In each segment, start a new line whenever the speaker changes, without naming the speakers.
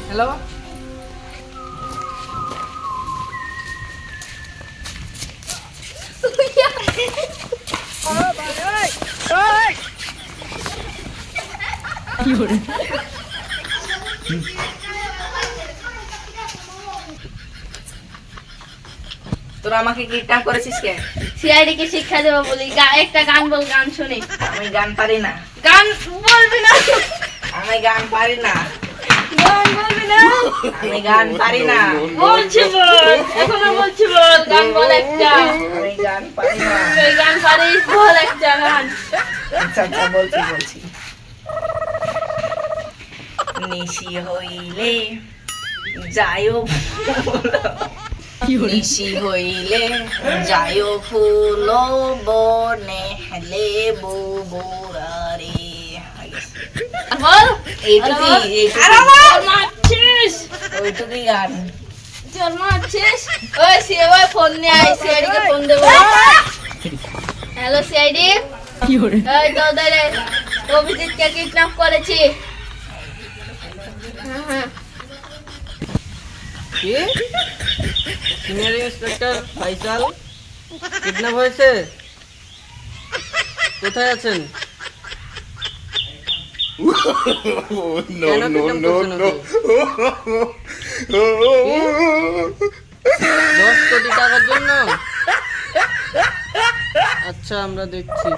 Hello তোরা আমাকে kidnap করেছিস কেন?
সিআইডি কে শিক্ষা দেবো বলি একটা গান বল, গান শুনি।
আমি গান পারি না।
গান বলবি না?
আমি গান পারি না।
গান বলবি না?
আমি গান পারি না।
বলছি বল, এখনো বলছি বল, গান বল একটা।
আমি গান পারি না।
তুই গান পারিস, বল একটা গান।
আচ্ছা আচ্ছা বলছি নিশি হইলে যায়ও নিশি হইলে যায়ও ফুল বনে লেবু বুড়ারে।
বল
এইটুকুই
মারছিস,
ওইটুকুই গান।
চল মারছিস। ওই সিআইডি ফোন নিয়ে আয়, সিআইডি কে ফোন দেবো। হ্যালো সিআইডি, এই তো ধরে অভিজিৎকে কিডন্যাপ করেছি। হ্যাঁ
কি সিনিয়র ইন্সপেক্টর ফাইসাল কিডন্যাপ হয়েছে? কোথায় আছেন? কেন kidnap করছেন ওকে? 10 কোটি টাকার জন্য? আচ্ছা আমরা দেখছি।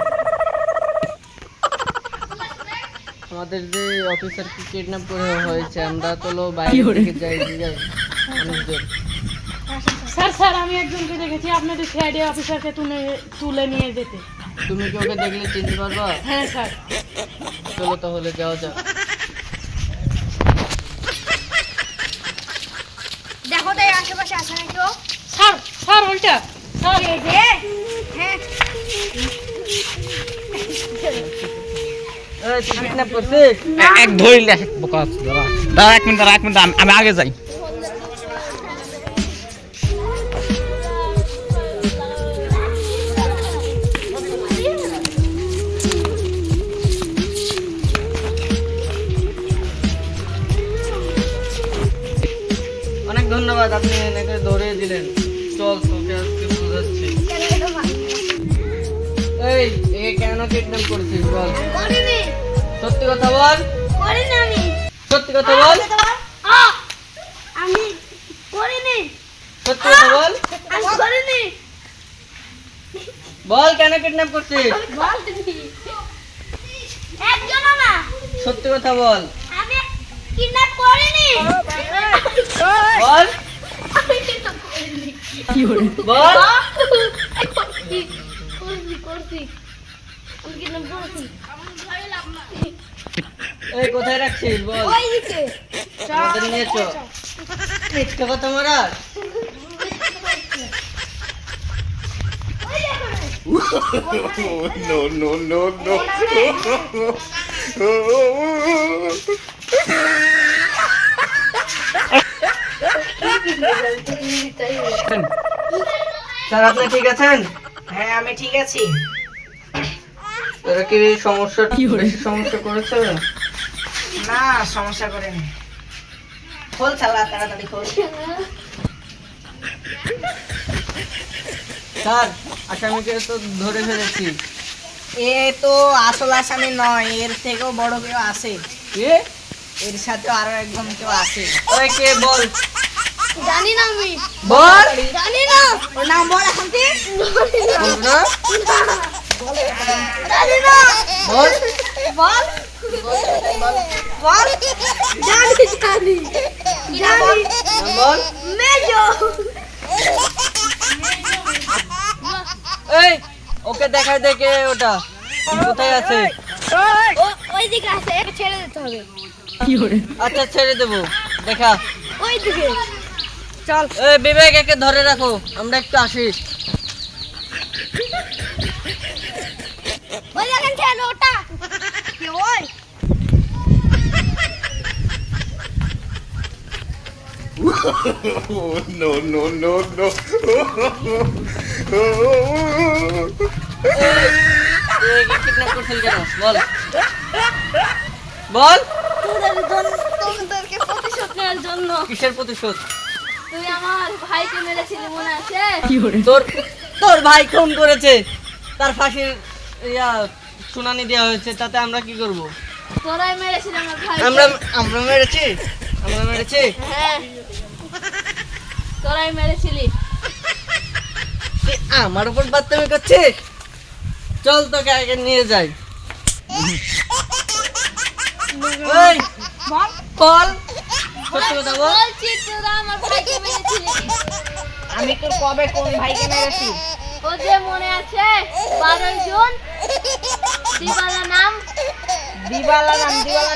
আমাদের যে অফিসারকে কিডন্যাপ করে হয়েছে, আমরা তো বাইরে থেকে যাই মানুষদের।
স্যার আমি একজনকে দেখেছি আপনাদের সিআইডি অফিসারকে তুলে নিয়ে যেতে।
তুমি কি ওকে দেখলে চিনতে পারবা?
হ্যাঁ স্যার।
চলো তাহলে যাওয়া যাক।
দেখো তো এই আশেপাশে আছে নাকি ও।
স্যার ওইটা স্যার
এই যে হ্যাঁ
এই তুই কিডন্যাপ করছিস?
এক ধরিলে বোকা দাঁড়া এক মিনিট আমি আগে যাই।
অনেক ধন্যবাদ, আপনি এনেকে ধরে দিলেন। চল তোকে আজকে বোঝাচ্ছি। এই একে কেন কিডন্যাপ করেছিস বল?
করিনি,
সত্যি কথা বল।
করিনি আমি।
সত্যি কথা বল।
আমি করিনি,
সত্যি কথা বল।
আমি করিনি।
বল কেন কিডন্যাপ করছিস?
একজনও না,
সত্যি কথা বল।
আমি কিডন্যাপ করিনি।
বল
আমি kidnap করিনি।
বল।
করছি আমি kidnap করেছি।
এই কোথায় রাখছিস বল?
ওইদিকে
আমাদের নিয়ে চল। মিথ্যে কথা মারা। স্যার আপনি ঠিক আছেন?
হ্যাঁ আমি ঠিক আছি।
তোরা কি বেশি সমস্যা করেছে?
না সমস্যা করেনি। খোল চালা তাড়াতাড়ি খোল।
স্যার আসামিকে তো ধরে ফেলেছি।
এ তো আসল আসামি নয়, এর থেকেও বড় কেউ আছে।
কে?
এর সাথে আরো একজন কেউ আছে।
ওই কে বল।
জানি না আমি,
বল।
জানি না।
ওর নাম বল এখন তুই।
বল না।
জানি না।
বল।
বল বল। জানি জানি জানি।
বল।
মেজো।
এই ওকে দেখাই দেখে ওটা কোথায় আছে?
ওইদিকে আছে, একে ছেড়ে দিতে হবে।
আচ্ছা ছেড়ে দেবো, দেখা।
ওইদিকে
চল।
এই বিবেক একে ধরে রাখো, আমরা একটু আসি।
ওই দেখেন ছেলে ওটা কি ওই।
কিডন্যাপ করছেন কেন বল? বল।
তোদেরকে প্রতিশোধ নেওয়ার
কিসের প্রতিশোধ?
তুই আমার ভাইকে মেরেছিলি মনে আছে?
তোর তোর ভাই খুন করেছে, তার ফাঁসির শুনানি দেওয়া হয়েছে, তাতে আমরা কি করব?
তোরাই মেরেছিলি আমার ভাই।
আমরা আমরা মেরেছি? আমরা মেরেছি?
হ্যাঁ, তোরাই মেরেছিলি।
তুই আমার উপর বাচ্চামি করছিস? চল তোকে আগে নিয়ে যাই। ওই বল, সত্যি কথা বল।
বলছি তোরা আমার ভাইকে মেরেছিলি।
আমি তোর কবে কোন ভাইকে মেরেছি?
ও যে মনে আছে 12 জুন দিবালা নাম?
দিবালা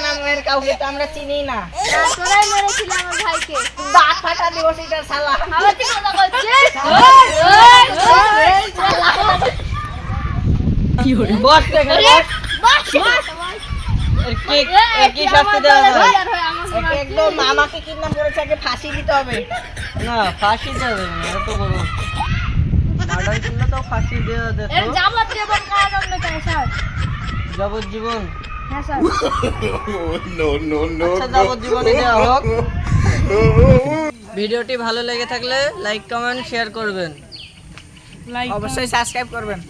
নামের কাউকে তো আমরা চিনি না।
না, তোরাই মেরেছিলি আমার ভাইকে।
দাঁত ফাটা দিব সেটা শালা।
আবার তুই কথা বলছিস?
বস তো এখানে, বস। এর কি শাস্তি দেওয়া হয়?
একে একদম আমাকে কিডন্যাপ করেছে, একে ফাঁসি দিতে হবে।
না, ফাঁসি দেবে না, এত বড় মার্ডার করলে তো ফাঁসি দেওয়া যেত।
এর যাবজ্জীবন কারাদণ্ড চাই স্যার।
যাবজ্জীবন?
হ্যাঁ স্যার।
আচ্ছা, যাবজ্জীবনে দেওয়া হোক। ভিডিওটি ভালো লেগে থাকলে লাইক কমেন্ট শেয়ার করবেন।
অবশ্যই সাবস্ক্রাইব করবেন।